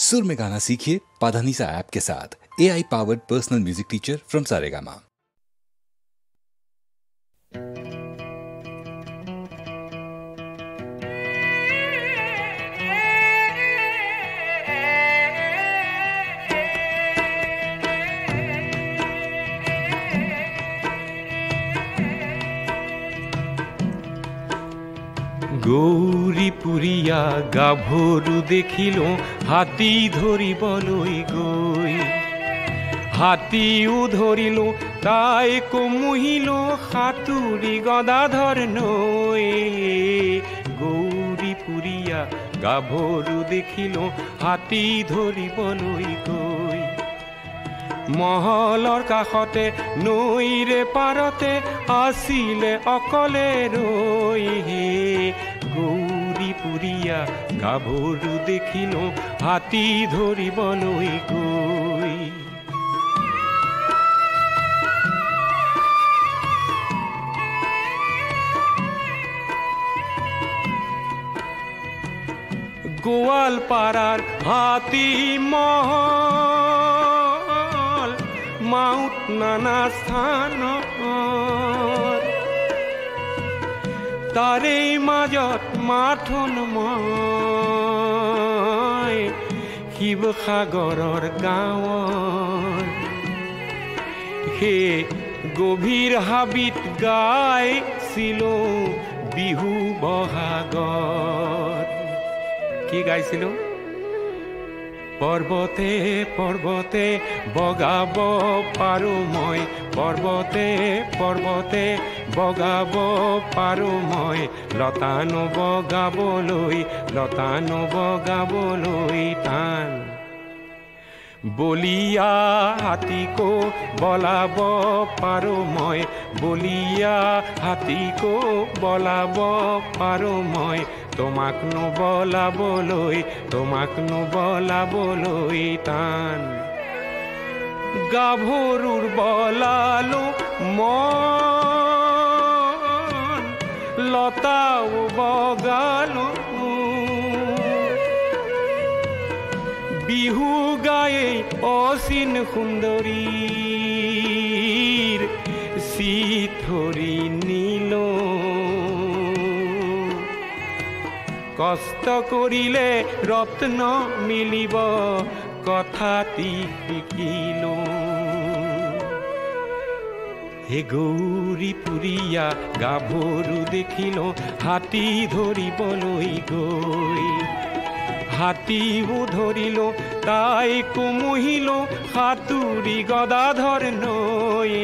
सुर में गाना सीखिए पाधानीसा ऐप के साथ। AI powered personal music teacher from Saregama. গৌরীপুরিয়া গাভরু দেখিল হাতী ধরিবলৈ গৈ হাতীও ধরিল তাই কমুহিল সাতুরি গদাধর নৈ গৌরীপুরিয়া গাভরু দেখিল হাতী ধরিবলৈ গৈ মহলৰ কাষতে নৈৰে পাৰতে আছিলে অকলে ৰৈ গৌৰীপুৰিয়া গাভৰু দেখিল হাতী ধৰিবলৈ গৈ গোৱালপাৰাৰ হাতী মহল মাউত নানা স্থানত তাৰে মাজত মাথোন মই শিৱসাগৰৰ গাঁৱৰ সেই গভীৰ হাবিত গাইছিলো বিহু বহাগত কি গাইছিলো পৰ্বতে পৰ্বতে বগাব পাৰো মই পৰ্বতে পৰ্বতে বগাব পাৰো মই লতানো বগাবলৈ টান বলিয়া হাতীকো বলাব পাৰো মই বলিয়া হাতীকো বলাব পাৰো মই তোমাক নবলাবলৈ টান গাভৰুৰ বলালো মন লতাও বগালো বিহু গায়ে অচিন সুন্দৰীৰ চিথৰি নিল কষ্ট কৰিলে ৰত্ন মিলিব কথাটি শিকিলো হে গৌৰীপুৰিয়া গাভৰু দেখিল হাতী ধৰিবলৈ গৈ হাতীও ধৰিল তাই কমুহিল সাতুৰি গদাধৰ নৈ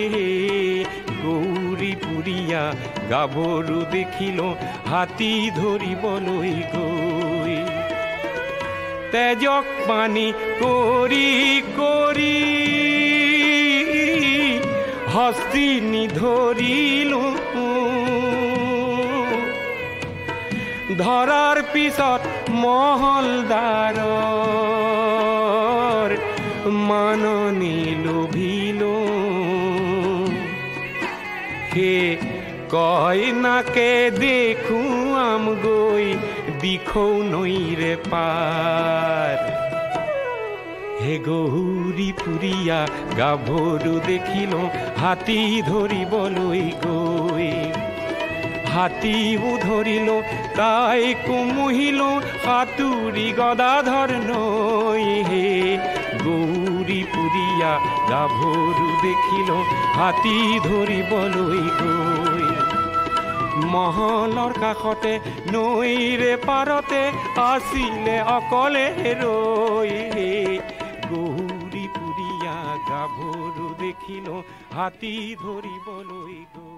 গৌৰীপুৰিয়া গাভৰু দেখিল হাতী ধৰিবলৈ গৈ তেজক পানী কৰি কৰি হস্তিনী ধৰিলো ধৰাৰ পিছত মহলদাৰৰ মাননি লোভিলো হে কয় নাকে দেখুৱাম গৈ দিখৌ নৈৰে পাৰ হে গৌৰীপুৰিয়া গাভৰু দেখিল হাতী ধৰিবলৈ গৈ হাতীও ধৰিল তাই কমুহিল সাতুৰি গদাধৰ নৈ গৌৰীপুৰিয়া গাভৰু দেখিল হাতী ধৰিবলৈ গৈ মহলৰ কাষতে নৈৰে পাৰতে আছিলে অকলে ৰৈ গৌৰীপুৰিয়া গাভৰু দেখিল হাতী ধৰিবলৈ গৈ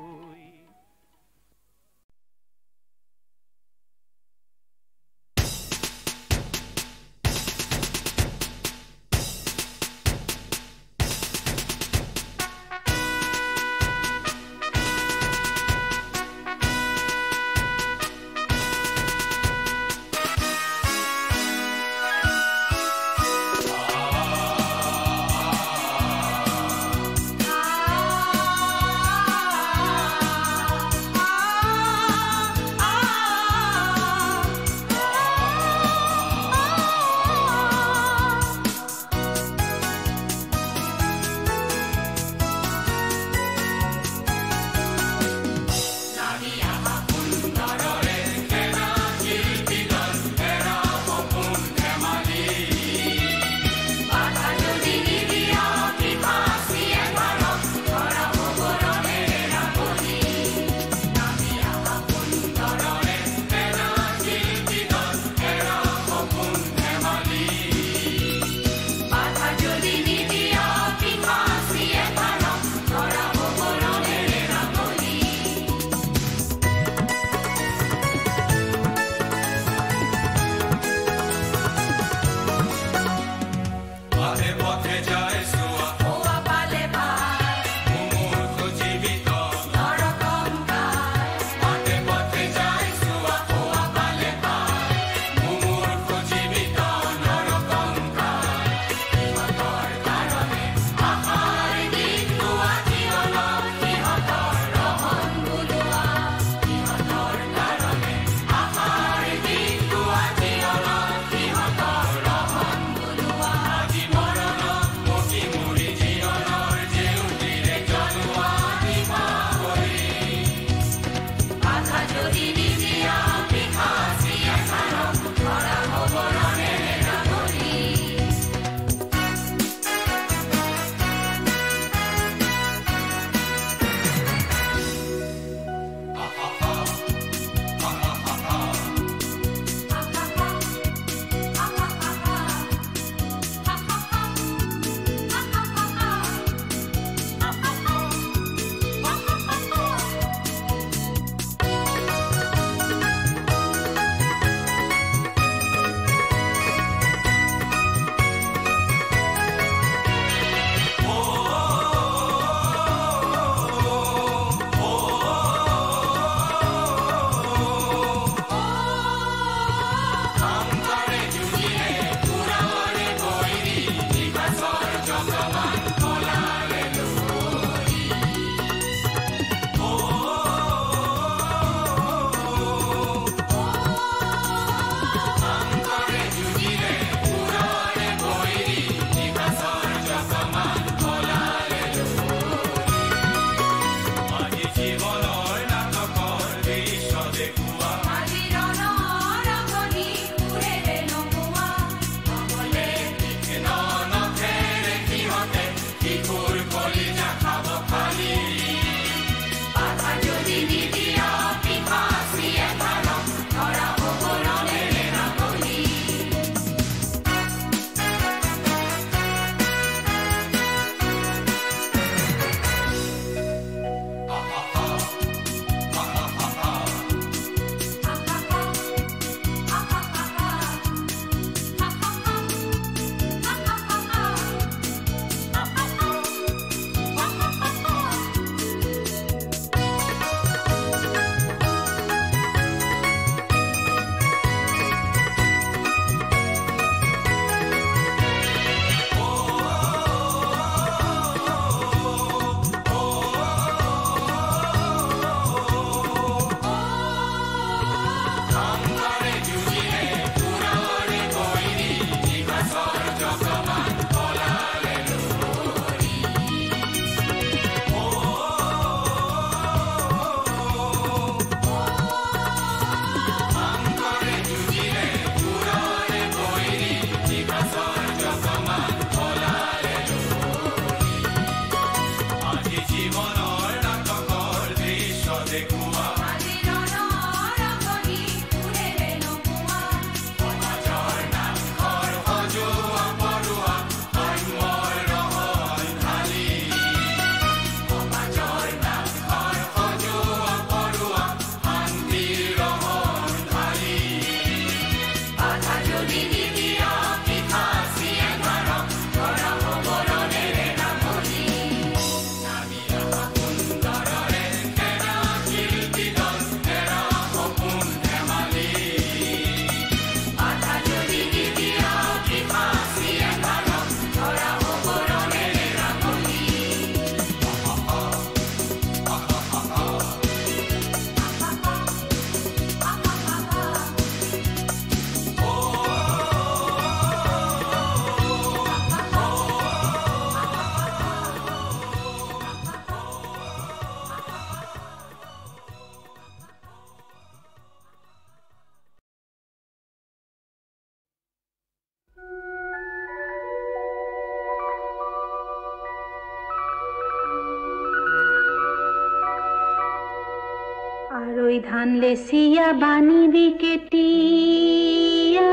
কালৈ ধান লেচিয়া বানিবি কেতিয়া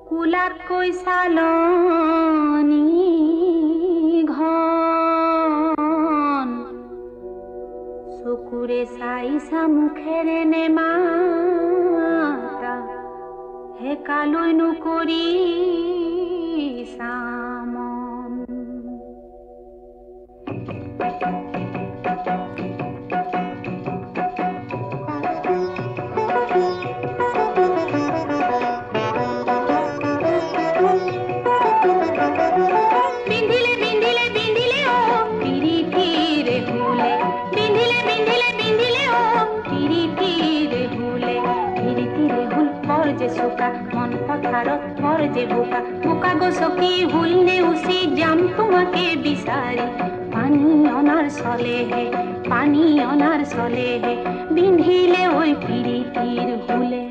কুলাতকৈ চালনি ঘন চকুৰে চাইছা মুখেৰে নেমাতা হে কালৈ নকৰি চামন মন পথাৰত বৰ যে বোকা বোকা গছকি হুল নেউচি যাম তোমাকে বিচাৰি পানী অনাৰ চলেহে বিন্ধিলে ঐ পিৰিতিৰ হুলে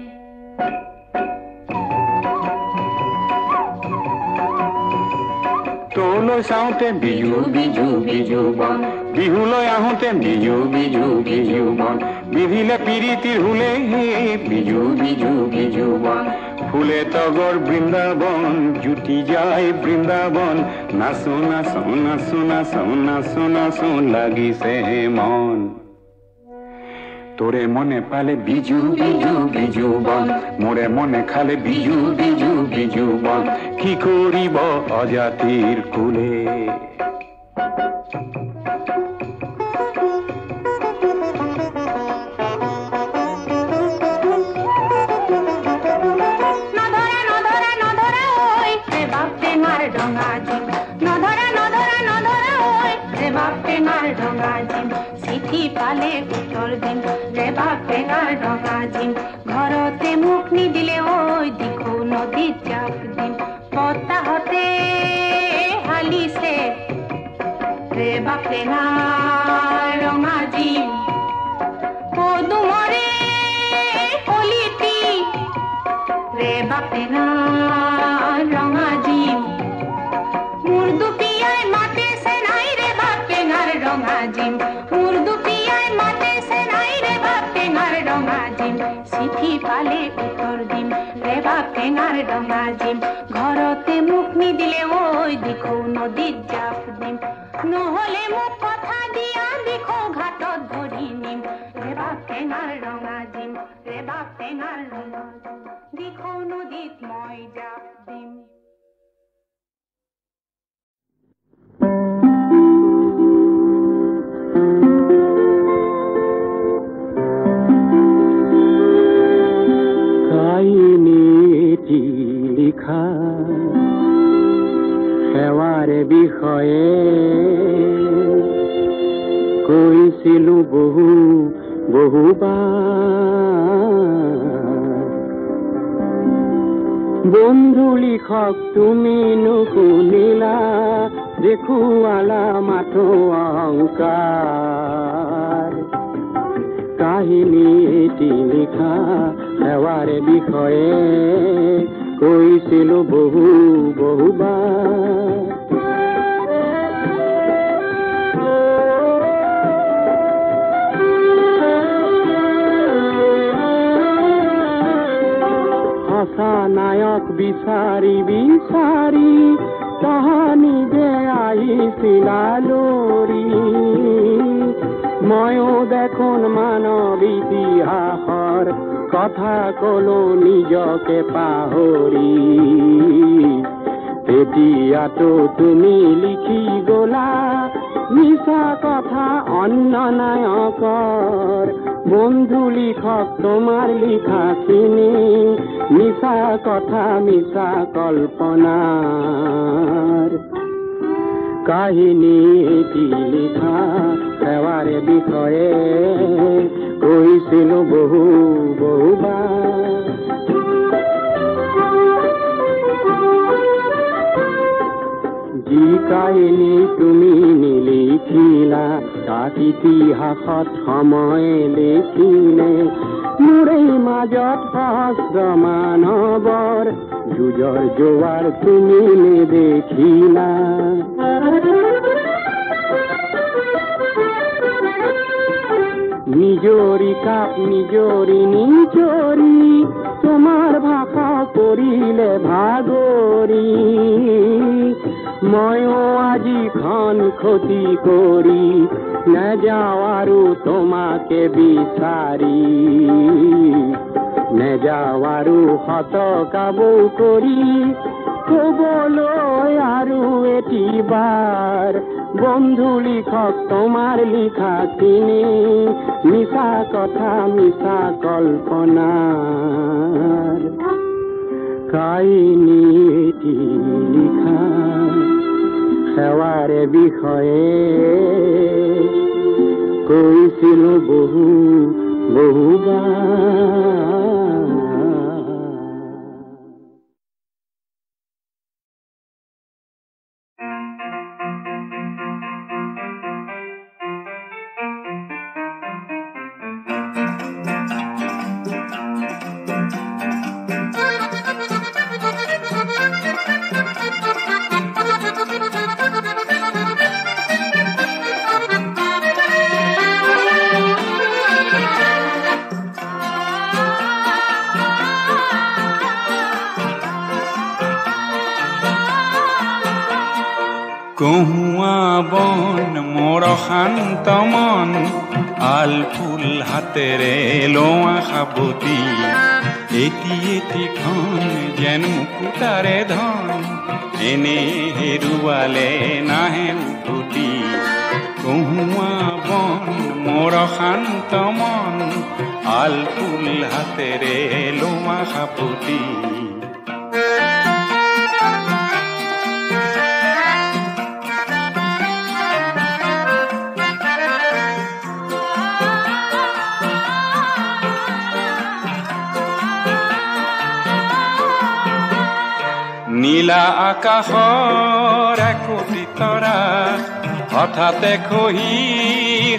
তোলৈ চাওঁতে বিজু বিজু বিজু বন বিহুলৈ আহোঁতে বিজু বিজু বিজু বন বিধিলে পিৰিতিৰ হুলে হে বিজু বিজু বিজু বন ফুলে তগৰ বৃন্দাবন জুটি যায় বৃন্দাবন নাচো নাচো নাচো নাচো নাচো নাচো লাগিছে মন তোরে মনে পালে বিজু বিজু বিজু বন মোরে মনে খালে বিজু বিজু বিজু বন কি করিব অজাতির কুলে চিঠি পালে উত্তৰ দিম ৰেবা টেঙাৰ ডঙা দিম ঘৰতে মুখ নিদিলে ঐ দিখৌ নদীত জাপ দিম বতাহতে হালিছে ৰেবা টেঙাৰ ৰঙা দিম পদুমৰে কলিতি ৰেবা টেঙাৰ ৰঙা দিম মুৰ্দু পিয়াই মাতে সে নাই ৰেবা টেঙাৰ ৰঙা দিম চিঠি পালে উত্তৰ দিম ৰেবা টেঙাৰ ডঙা দিম ঘৰতে মুখ নিদিলে ঐ দিখৌ নদীত জাপ দিম নহলে মোক কথা দিয়া দিখৌ ঘাটত ধৰি নিম ৰেবা টেঙাৰ ৰঙা দিম ৰেবা টেঙাৰ ৰঙা দিম দিখৌ নদীত মই জাপ দিম লিখা সেৱাৰ বিষয়ে কৈছিলো বহুবাৰ বন্ধু লিখক তুমি নুশুনিলা দেখুৱালা মাথো অহংকাৰ কাহিনী এটি লিখা সেৱাৰ বিষয়ে কৈছিলো বহুবাৰ সঁচা নায়ক বিচাৰি বিচাৰি তাহানি যে আহিছিলা লৰি ময়ো দেখোন মানৱ ইতিহাসৰ কথা কলো নিজকে পাহৰি এতিয়াতো তুমি লিখি গলা মিছা কথা অন্য নায়কৰ বন্ধু লিখক তোমাৰ লিখাখিনি মিছা কথা মিছা কল্পনাৰ কাহিনী এটি লিখা সেৱাৰ বিষয়ে কৈছিলো বহুবাৰ যি কাহিনী তুমি নিলিখিলা তাক ইতিহাসত সময় লিখিলে মোৰে মাজত সহস্ৰ মানৱৰ যুঁজৰ জোৱাৰ তুমি নেদেখিলা নিজৰি কাপ নিজৰি নিচৰি তোমাৰ ভাষা কৰিলে ভাগৰি ময়ো আজি খন ক্ষতি কৰি নেযাওঁ আৰু তোমাকে বিচাৰি নেযাওঁ আৰু হতকাবৌ কৰি কবলৈ আৰু এটিবাৰ বন্ধু লিখক তোমাৰ লিখা কিনে মিছা কথা মিছা কল্পনাৰ কাহিনী এটি লিখা সেৱাৰ বিষয়ে কৈছিলো বহুবাৰ কহুয়া বন মোৰ শান্ত মন আল ফুল হাতেৰে লোৱা সাবতি এটি এটি খন যেন মুকুতাৰে ধন এনে হেৰুৱালে নাহে উভতি কহুয়া বন মোৰ শান্ত মন আল ফুল হাতেৰে লোৱা সাবতি নীলা আকাশৰ একোটি তৰা হঠাতে খহি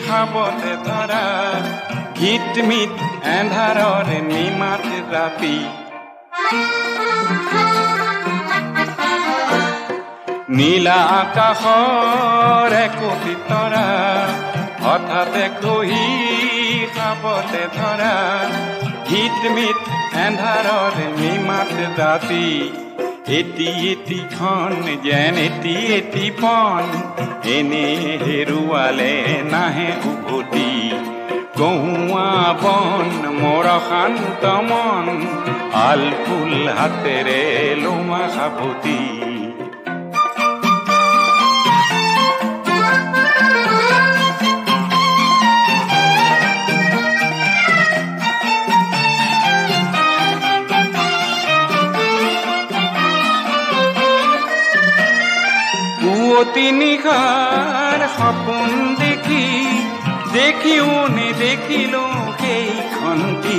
খাবতে ধৰা হিটমিট এন্ধাৰৰ নিমাত ৰাতি নীলা আকাশৰ একোটি তৰা হঠাতে খহি খাবতে ধৰা হিটমিট এন্ধাৰৰ নিমাত ৰাতি এটি এটি খন যেন এটি এটি পন এনে হেৰুৱালে নাহে উভতি কহুয়া বন মোৰ শান্ত মন আল ফুল হাতেৰে লোৱা সাবতি নিশাৰ সপোন দেখি দেখিও নেদেখিলো সেইখনটি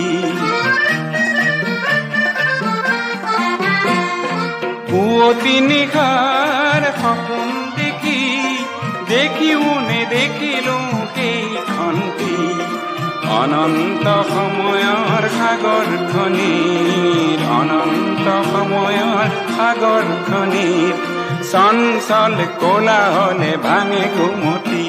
পুৱতি নিশাৰ সপোন দেখি দেখিও নেদেখিলো সেইখনটি অনন্ত সময়ৰ সাগৰখনিৰ অনন্ত সময়ৰ সাগৰখনিৰ চঞ্চল কোলাহলে ভাঙে ঘুমতি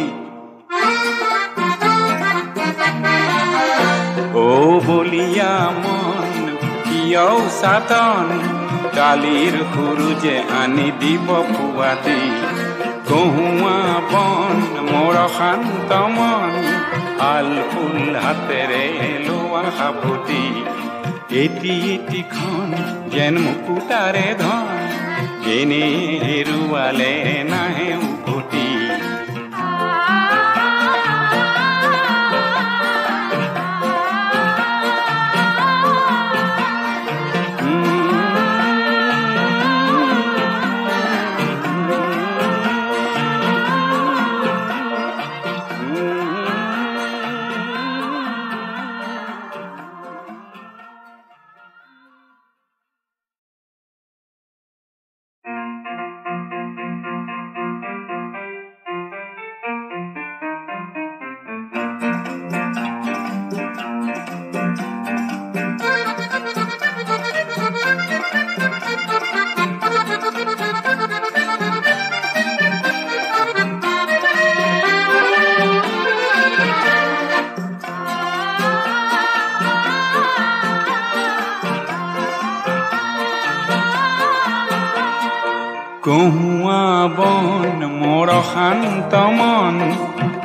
ও বলিয়া মন কিয় সাতন কালিৰ সূৰুজে আনি দিব পুৱাতি কহুয়া বন মোৰ শান্ত মন আল ফুল হাতেৰে লোৱা সাবতি এটি এটি খন যেন মুকুতাৰে ধন এনে হেৰুৱালে নাহে উভতি কহুৱা বন মোৰ শান্ত মন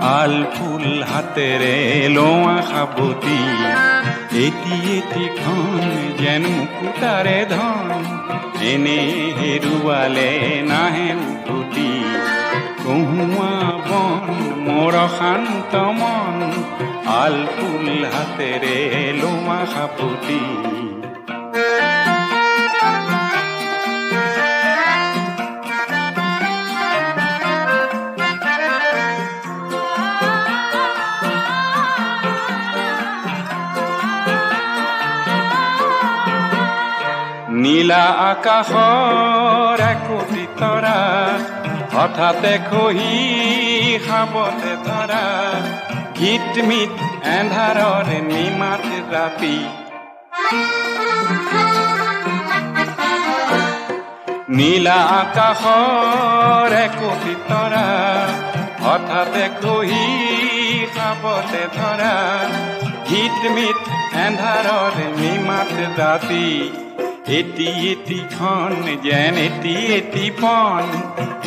আল ফুল হাতেৰে লোৱা সাবতি এটি এটিখন যেন মুকুতাৰে ধন এনে হেৰুৱালে নাহে উভতি কহুৱা বন মোৰ শান্ত মন আল ফুল হাতেৰে লোৱা সাবতি নীলা আকাশৰ একোটি তৰা হঠাতে খহি খাবতে ধৰা গীতমিত এন্ধাৰৰ নিমাত ৰাতি নীলা আকাশৰ একোটি তৰা হঠাতে খহি খাবতে ধৰা গীতমিত এন্ধাৰৰ নিমাত ৰাতি এটি এটিখন যেন এটি এটি পন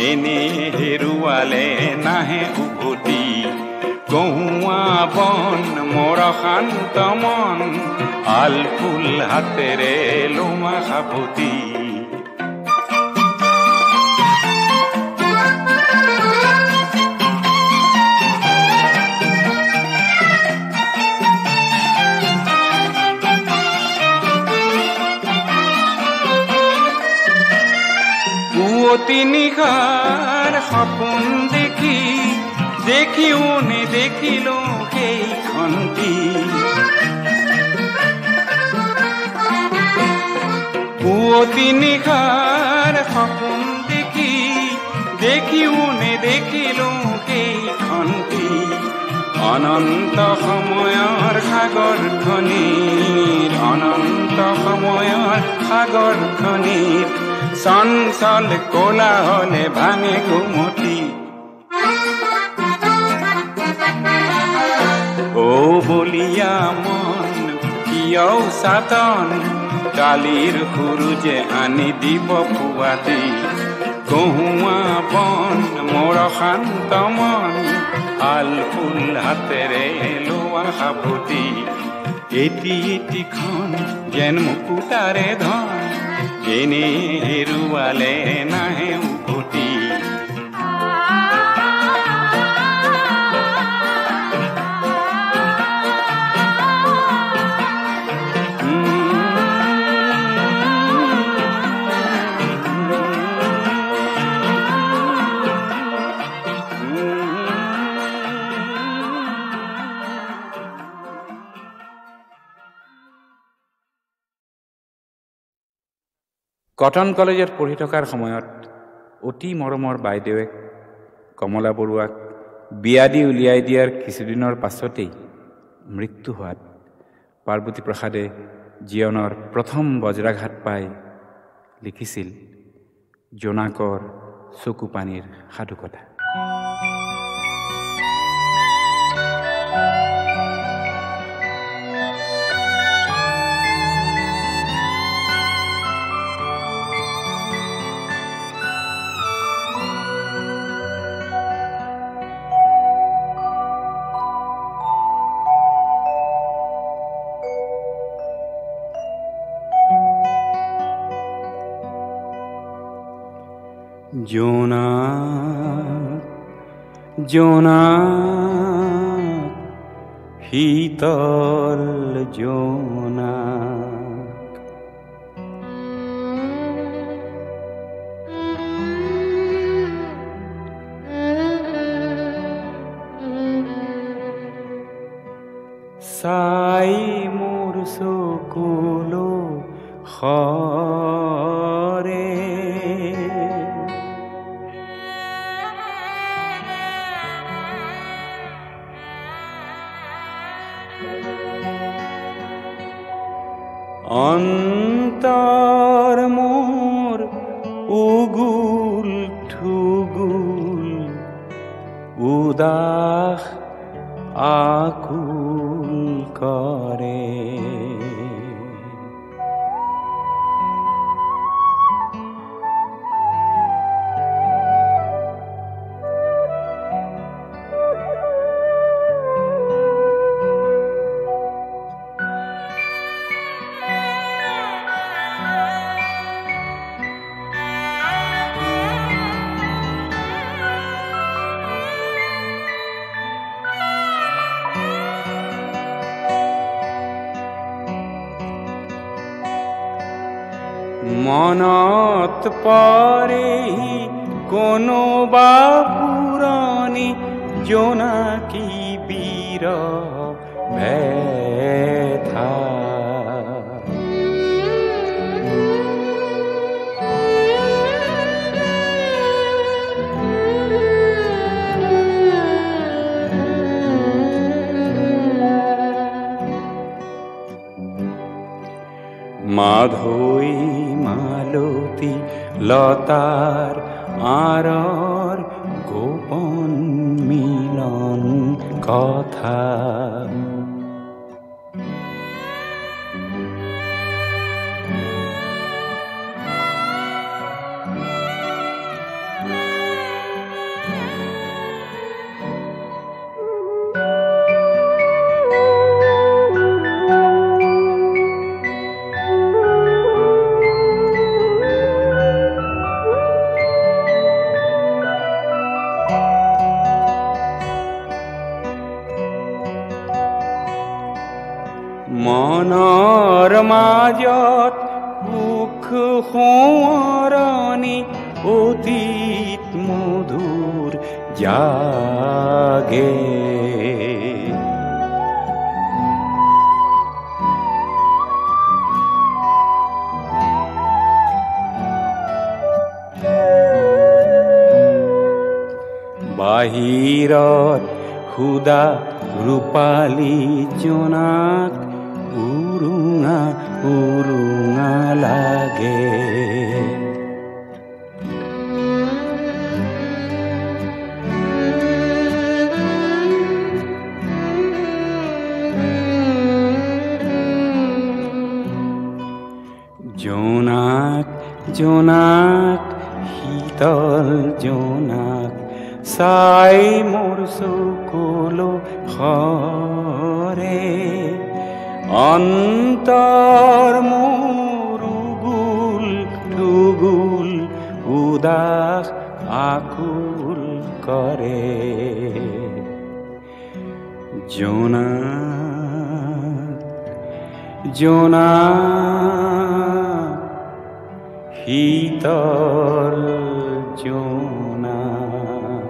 এনে হেৰুৱালে নাহে উভতি কহুৱা বন মোৰ শান্ত মন আল ফুল হাতেৰে লোৱা সাবতি পুৱতি নিশাৰ সপোন দেখি দেখিও নেদেখিলো সেইখনটি পুৱতি নিশাৰ সপোন দেখি দেখিও নেদেখিলো সেইখনটি অনন্ত সময়ৰ সাগৰখনিৰ অনন্ত সময়ৰ সাগৰখনিৰ চঞ্চল কোলাহলে ভাঙে ঘুমতি ও বলিয়া মন কিয় সাতন কালিৰ সূৰুজে আনি দিব পুৱাতি কহুৱা বন মোৰ শান্ত মন আল ফুল হাতেৰে লোৱা সাবতি এটি এটিখন যেন মুকুতাৰে ধন এনে হেৰুৱালে নাহে উভতি কটন কলেজত পঢ়ি থকাৰ সময়ত অতি মৰমৰ বাইদেৱে কমলা বৰুৱাক বিয়া দি উলিয়াই দিয়াৰ কিছুদিনৰ পাছতেই মৃত্যু হোৱাত পাৰ্বতী প্ৰসাদে জীৱনৰ প্ৰথম বজ্ৰাঘাত পাই লিখিছিল জোনাকৰ চকু পানীৰ সাধুকথা জোনাক জোনাক শীতল জোনাক চাই মোৰ চকুলো সৰে অন্তৰ মোৰ উগুল ঠুগুল উদাস আকুল কৰে মনত পৰেহি কোনোবা পুৰণি জোনাকী বিৰহ ব্যথা। মাধৈ মালতী লতাৰ আঁৰৰ গোপন মিলন কথা। মনৰ মাজত সুখ সোঁৱৰণি অতীত মধুৰ জাগে। বাহিৰত সুদা ৰূপালী জোনাক উৰুঙা উৰুঙা লাগে। জোনাক জোনাক শীতল জোনাক চাই মোৰ চকুলো সৰে। অন্তৰ মোৰ উগুল ঠুগুল উদাস আকুল কৰে। জোনাক জোনাক শীতল জোনাক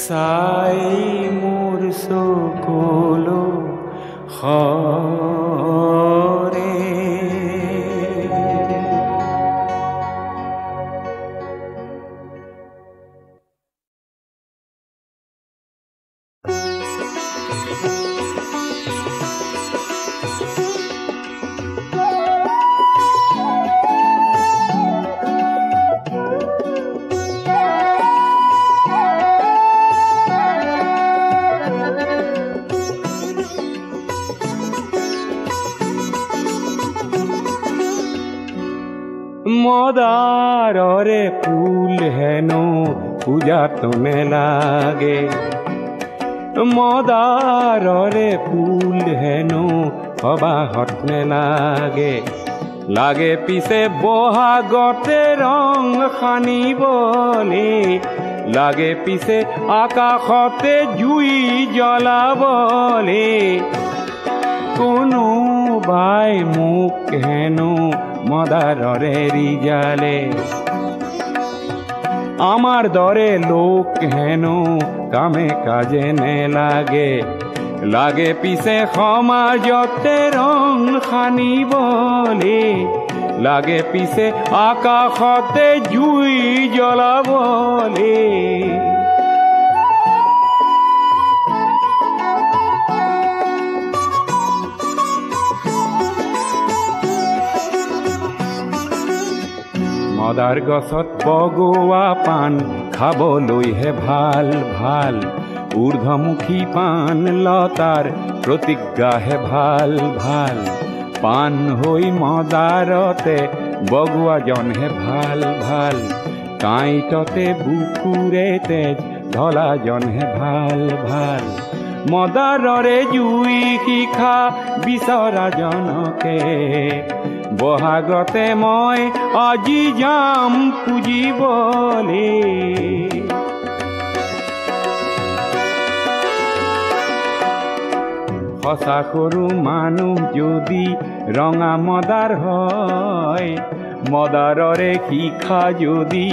চাই মোৰ চকুলো সৰে। মদাৰৰে ফুল হেনো পূজাত নেলাগে। মদাৰৰে ফুল হেনো সবাহত নেলাগে। লাগে পিছে বহাগতে ৰং সানিবলে। লাগে পিছে আকাশতে জুই জ্বলাবলে। কোনোবাই মোক হেনো মদাৰৰে ৰিজালে। আমার দরে লোক হেনো কামে কাজে নেলাগে। লাগে পিছে সমাজতে রং সানিবলে। লাগে পিছে আকাশতে জুই জ্বলাবলে। মদাৰ গছত বগোৱা পাণ খাবলৈহে ভাল ভাল। ঊৰ্ধ্বমুখী পাণ লতাৰ প্ৰতিজ্ঞাহে ভাল ভাল। পাণ হৈ মদাৰতে বগোৱাজনহে ভাল ভাল। কাঁইটতে বুকুৰে তেজ ঢলাজনহে ভাল ভাল। মদাৰৰে জুই শিখা বিচৰাজনকে বহাগতে মই আজি যাম পুজিবলে। সঁচা সৰু মানুহ যদি ৰঙা মদাৰ হয়, মদাৰৰে শিখা যদি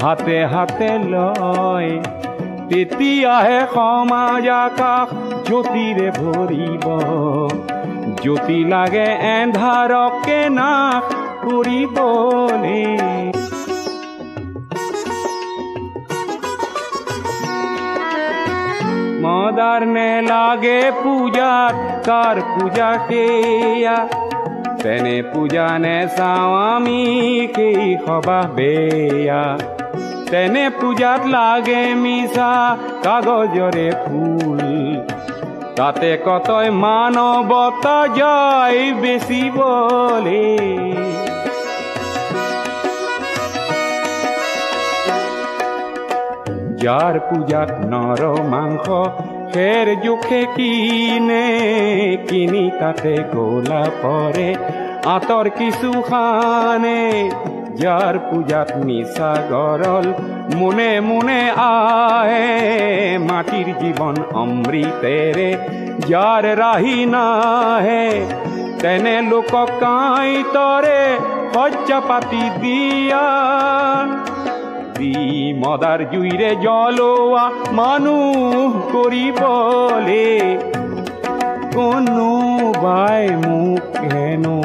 হাতে হাতে লয়, তেতিয়াহে সমাজ আকাশ জ্যোতিৰে ভৰিব। জ্যোতি লাগে এন্ধাৰকে নাশ কৰিবলৈ। মদাৰ নেলাগে পূজাত, কাৰ পূজা সেয়া, তেনে পূজা নেচাওঁ আমি সেই সবাহ বেয়া। তেনে পূজাত লাগে মিছা কাগজৰে ফুল, তাতে কতই মানৱতা যায় বেচিবলে। যাৰ পূজাত নৰ মাংস খেৰ জোখে কিনে, কিনি তাতে গোলা পৰে আঁতৰ কিছু খানে। যাৰ পূজাত নিচা গৰল মনে মনে আহে, মাটিৰ জীৱন অমৃতেৰে যাৰ ৰাহি নাহে, তেনে লোকক কাঁইতৰে শয্যা পাতি দিয়া। মদাৰ জুইৰে জ্বলোৱা মানুহ কৰিবলে। কোনোবাই মোক হেনো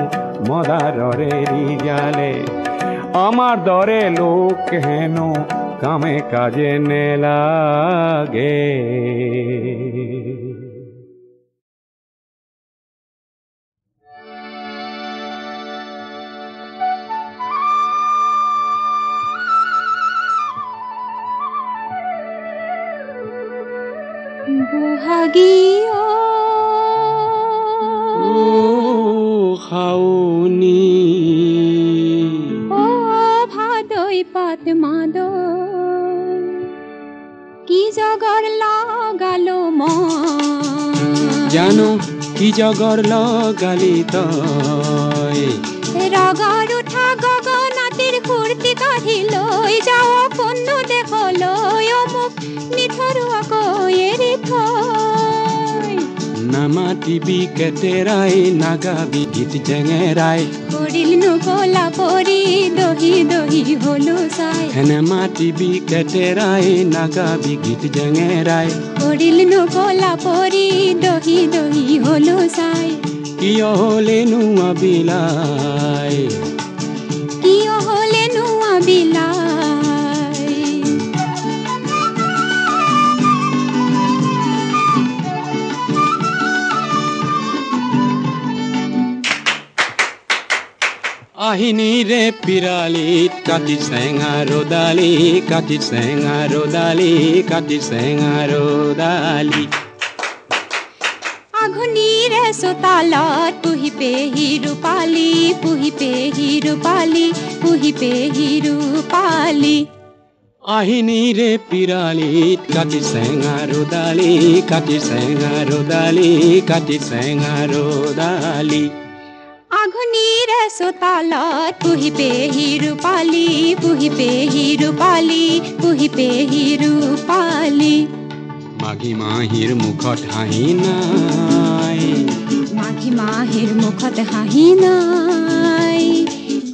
মদাৰৰে ৰিজালে, আমাৰ দৰে লোক হেনো কামে কাজে নেলাগে। বহাগীয় খাওনি ও ভাদৈ পাত মাদৈ, কি জগৰ লগালো মই জানো কি জগৰ লগালি তই। ৰগৰ উঠা গগনাতিৰ ফূৰ্তি কাঢ়ি লৈ যাওঁ কোনো দেশলৈ, মোক নিথৰুৱাকৈ এৰি থৈ। নামাতিবি কেতেৰাই, নাগাবি গীত জেঙেৰাই, কৰিল নকলা পৰি দহি দহি হলো চাই। হেনে মাতিবি কেতেৰাই, নাগাবি গীত জেঙেৰাই, কৰিল নকলা পৰি দহি দহি হলো চাই। কিয় হলেনো আবিলাই, কিয় হলেনো আবিলাই। আহিনিৰে পিৰালিত কাটি চেঙা ৰদালি, কাটি চেঙা ৰদালি, কাটি চেঙা ৰদালি। আঘোণীৰে চোতালত পুহি পেহি ৰূপালী, পুহি পেহি ৰূপালী, পুহি পেহি ৰূপালী। আহিনিৰে পিৰালিত কাটি চেঙা ৰদালি, কাটি চেঙা ৰদালি, কাটি চেঙা ৰদালি। আঘোণীৰে চোতালত পুহি পেহি ৰূপালী, পুহি পেহি ৰূপালী, পুহি পেহি ৰূপালী। মাঘী মাহীৰ মুখত হাঁহি নাই, মাঘী মাহীৰ মুখত হাঁহি নাই।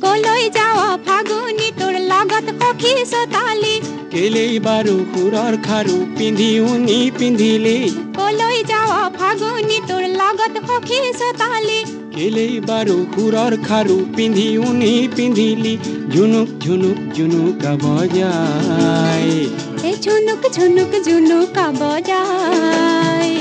কলৈ যাৱ ফাগুনী তোৰ লগত সখী চোতালী, কেলেই বাৰু সুৰৰ খাৰু পিন্ধি উনি পিন্ধিলি। কলৈ যাৱ ফাগুনী তোৰ লগত সখী চোতালী, কেলেই বাৰু সুৰৰ খাৰু পিন্ধি উনি পিন্ধিলি। ঝুনুক ঝুনুক জুনুকা বজাই, এই ঝুনুক ঝুনুক জুনুকা বজাই।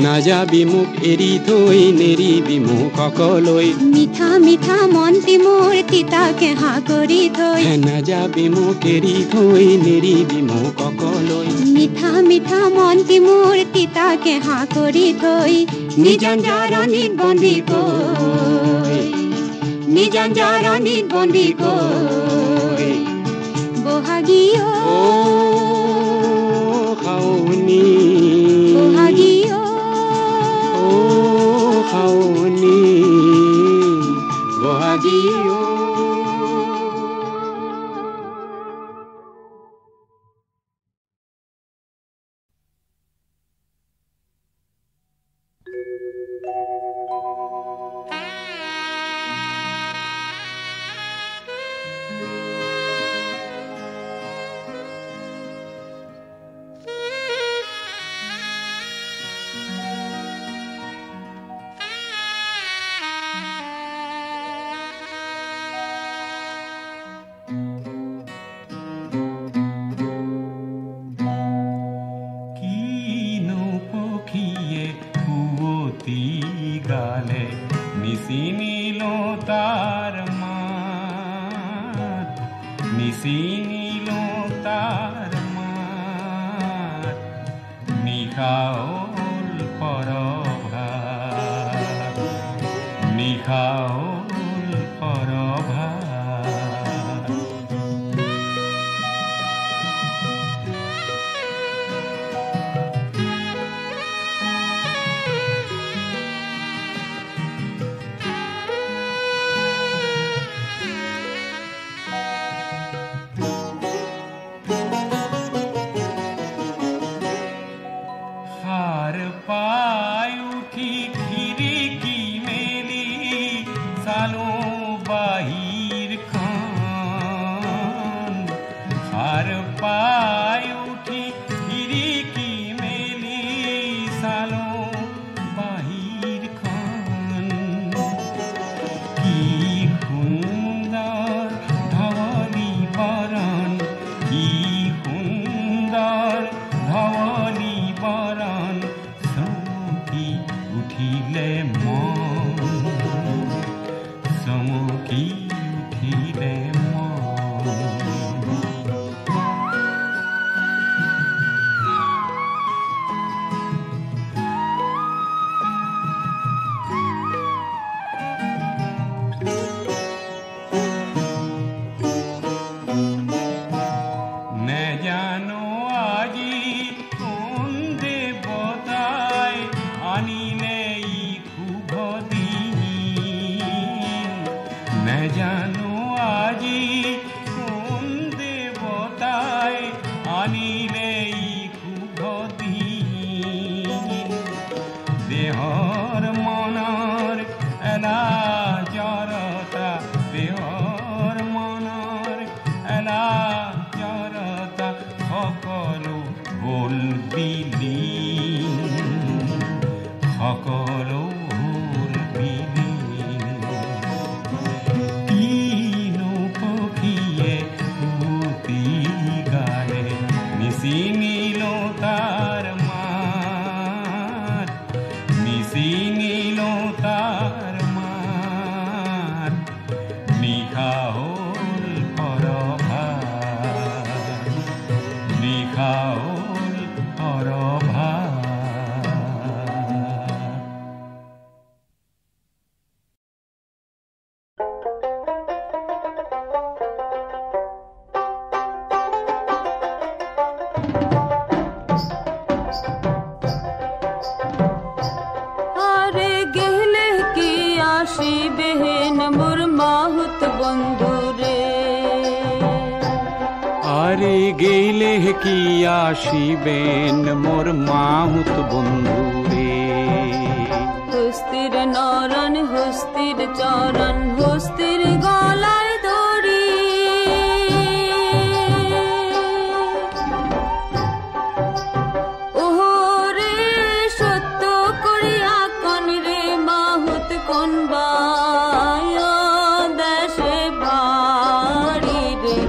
নাযাবি মোক এৰি থৈ, নেৰিবি মোক অকলৈ। মিঠা মিঠা মনটি মোৰ তিতাকে হাঁ কৰি থৈ, নাযাবি মোক এৰি থৈ, নেৰিবি মোক অকলৈ। মিঠা মিঠা মনটি মোৰ তিতাকে হাঁ কৰি থৈ। নিজাঞ্জাৰণিত বন্দী কৈ, নিজাঞ্জাৰণিত বন্দী কৈ। বহাগীয় খাওনি, বহাগীয় খাওনি, বহাগীয়। নিচিনিল তাৰ মাত নিশাওল পৰভাত নিশাওল পৰভাত কি আসিবেন মোর মাহুত বন্ধু রে হস্তির নরণ হস্তির চরণ হস্তির গলায় দড়ি ওরে সত্য করিয়া কোন রে মাহুত কোন বায় দেশে বাড়ি রে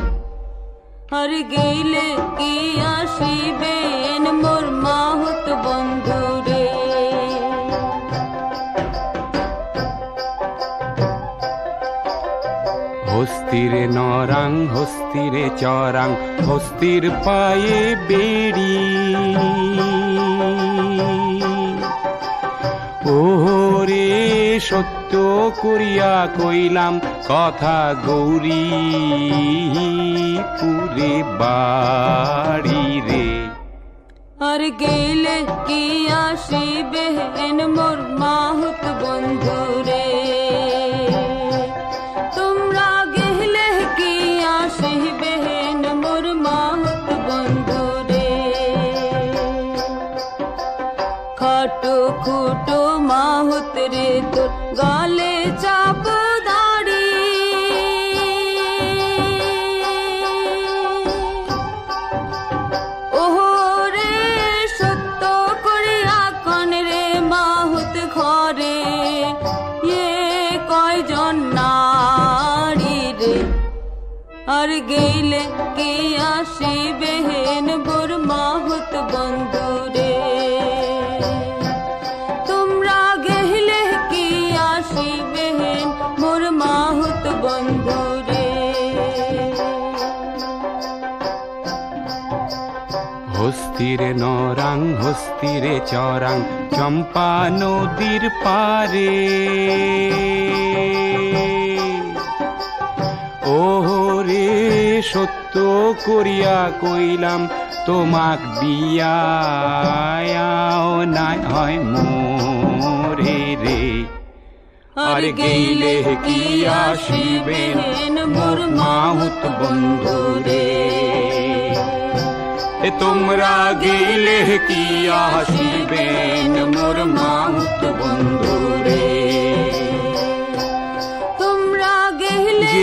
আর গেলে কি আসিবেন মোর মাহুত বন্ধু রে হস্তিরে নরাং হস্তিরে চরাং হস্তির পায়ে বেড়ি ওরে সত্য করিয়া কইলাম কথা গৌরী পুরে বাড়ি রে আর গেলে কি আসিবেন মোর মাহুত বন্ধু রে তোমরা গেলে কি আসিবেন মোর মাহুত বন্ধু রে খাটো খুটো মাহুত রে তোর গালে চাপ দাড়ি ওরে সত্য করিয়া কোন রে মাহুত ঘরে কয়জন নারী রে আর গেলে কি আসিবেন মোর মাহুত বন্ধু রে তোমরা গেলে কি আসিবেন মোর মাহুত বন্ধু রে হস্তিরে নরাং হস্তিরে চরাং চম্পা নদীর পারে ওরে সত্য করিয়া কইলাম তোমাক বিয়াও নাই হয় মোরে রে আর গেইলে কি আসিবেন মোর মাহুত বন্ধু রে তোমরা গেলে কি আসিবেন মোর মাহুত বন্ধু রে তোমরা গেলে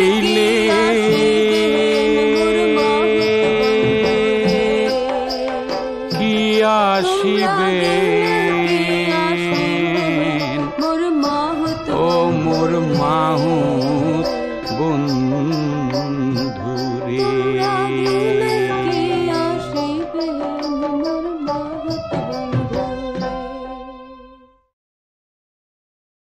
কি আসিবেন মোর মাহুত ও মোর মাহুত